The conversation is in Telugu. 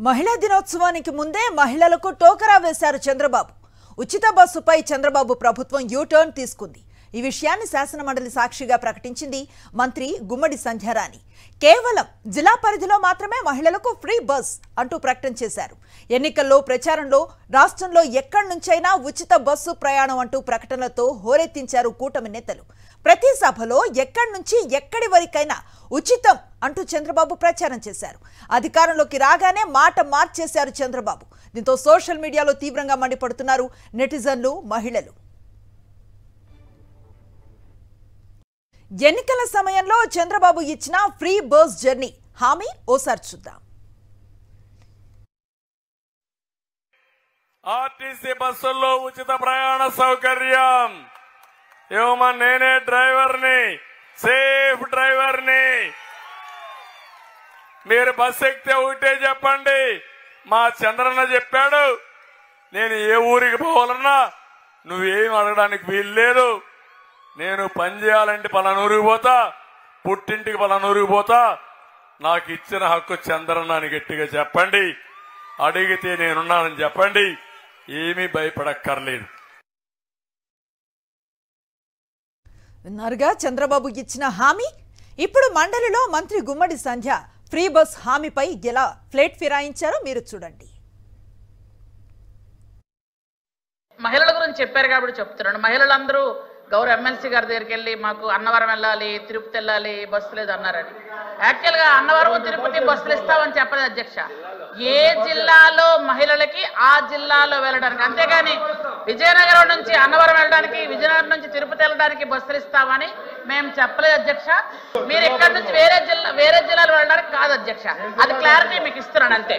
మహిళా దినోత్సవానికి ముందే మహిళలకు టోకరా వేశారు చంద్రబాబు. ఉచిత బస్సుపై చంద్రబాబు ప్రభుత్వం యూటర్న్ తీసుకుంది. ఈ విషయాన్ని శాసనమండలి సాక్షిగా ప్రకటించింది మంత్రి గుమ్మడి సంధ్యారాణి. కేవలం జిల్లా పరిధిలో మాత్రమే మహిళలకు ఫ్రీ బస్ అంటూ ప్రకటన చేశారు. ఎన్నికల్లో ప్రచారంలో రాష్ట్రంలో ఎక్కడి నుంచైనా ఉచిత బస్సు ప్రయాణం అంటూ ప్రకటనలతో హోరెత్తించారు కూటమి నేతలు. ప్రతి సభలో ఎక్కడి నుంచి ఎక్కడి వరకైనా ఉచితం అంటూ చంద్రబాబు ప్రచారం చేశారు. అధికారంలోకి రాగానే మాట మార్చేశారు చంద్రబాబు. దీంతో సోషల్ మీడియాలో తీవ్రంగా మండిపడుతున్నారు నెటిజన్లు, మహిళలు. ఎన్నికల సమయంలో చంద్రబాబు ఇచ్చిన ఫ్రీ బస్ జర్నీ హామీ ఓసారి చూద్దాం. ఆర్టీసీ బస్సుల్లో ఉచిత ప్రయాణ సౌకర్యం ఏమో. నేనే డ్రైవర్ని, సేఫ్ డ్రైవర్ని. మీరు బస్సు ఎక్కితే ఒకటే చెప్పండి, మా చంద్రన్న చెప్పాడు, నేను ఏ ఊరికి పోవాలన్నా నువ్వేం అడగడానికి వీలు లేదు. నేను పని చేయాలంటే పలానూరికి పోతా, పుట్టింటికి పలానూరికి పోతా, నాకు ఇచ్చిన హక్కు చంద్రన్న అని గట్టిగా చెప్పండి. అడిగితే నేనున్నానని చెప్పండి. ఏమీ భయపడక్కర్లేదు. విన్నారుగా చంద్రబాబు ఇచ్చిన హామీ. ఇప్పుడు మండలిలో మంత్రి గుమ్మడి సంధ్య ఫ్రీ బస్ హామీపై ఎలా ప్లేట్ ఫిరాయించారో మీరు చూడండి. మహిళల గురించి చెప్పారు కాబట్టి చెప్తున్నాను. మహిళలందరూ గౌరవ ఎమ్మెల్సీ గారి దగ్గరికి వెళ్ళి మాకు అన్నవరం వెళ్ళాలి, తిరుపతి వెళ్ళాలి, బస్సు లేదు అన్నారని. యాక్చువల్గా అన్నవరం తిరుపతి బస్సులు ఇస్తామని చెప్పలేదు అధ్యక్ష. ఏ జిల్లాలో మహిళలకి ఆ జిల్లాలో వెళ్ళడానికి, అంతేగాని విజయనగరం నుంచి అన్నవరం వెళ్ళడానికి, విజయనగరం నుంచి తిరుపతి వెళ్ళడానికి బస్సులు ఇస్తామని మేము చెప్పలేదు అధ్యక్ష. మీరు ఇక్కడ నుంచి వేరే జిల్లాలో వెళ్ళడానికి కాదు అధ్యక్ష. అది క్లారిటీ మీకు ఇస్తున్నాను అంతే.